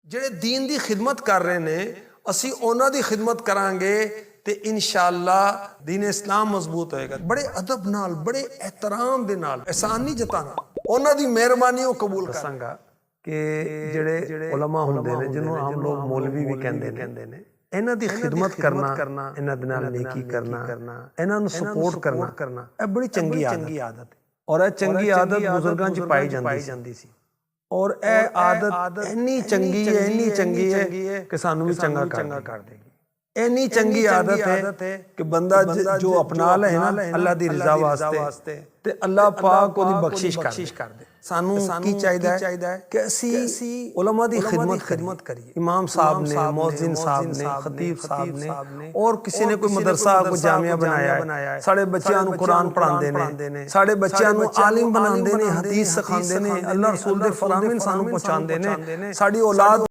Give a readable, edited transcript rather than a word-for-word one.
ਜਿਹੜੇ दीन ਦੀ ਖਿਦਮਤ ਕਰ ਰਹੇ ਨੇ ਅਸੀਂ ਉਹਨਾਂ ਦੀ ਖਿਦਮਤ ਕਰਾਂਗੇ ਤੇ इंशाअल्लाह दीन इस्लाम मजबूत होएगा। बड़े अदब नाल बड़े एहतराम दे नाल एहसान नहीं जताना, ਉਹਨਾਂ ਦੀ ਮਿਹਰਬਾਨੀ ਉਹ ਕਬੂਲ ਕਰਾਂਗਾ कि ਜਿਹੜੇ ਉਲਮਾ ਹੁੰਦੇ ਨੇ ਜਿਹਨੂੰ ਆਮ ਲੋਕ ਮੌਲਵੀ ਵੀ ਕਹਿੰਦੇ ਨੇ ਇਹਨਾਂ ਦੀ ਖਿਦਮਤ ਕਰਨਾ ਇਹਨਾਂ ਦੇ ਨਾਲ ਨੇਕੀ ਕਰਨਾ ਇਹਨਾਂ ਨੂੰ ਸਪੋਰਟ ਕਰਨਾ ਇਹ ਬੜੀ ਚੰਗੀ ਆਦਤ ਹੈ ਔਰ ਇਹ ਚੰਗੀ ਆਦਤ ਬਜ਼ੁਰਗਾਂ 'ਚ ਪਾਈ ਜਾਂਦੀ ਸੀ और यह आदत इन्नी चंगी है कि सानू भी चंगा कर देगी। इन्नी चंगी आदत है कि बंदा जो अपना ले ना अल्लाह दी रज़ा वास्ते ते अल्लाह पाक ओदी बख्शिश कर दे। सानू की चाहिए कि असी उलमा दी खिदमत करिए। इमाम साहब ने, मौज़िन साहब ने, खतीब साहब ने और किसी ने कोई मदरसा कोई जामिया बनाया है, साढ़े बच्चों को कुरान पढ़ाते ने, साढ़े बच्चों को आलिम बनाते ने, हदीस सिखाते ने, अल्लाह रसूल दे फरामीन सानू पहुंचाते ने। साडी औलाद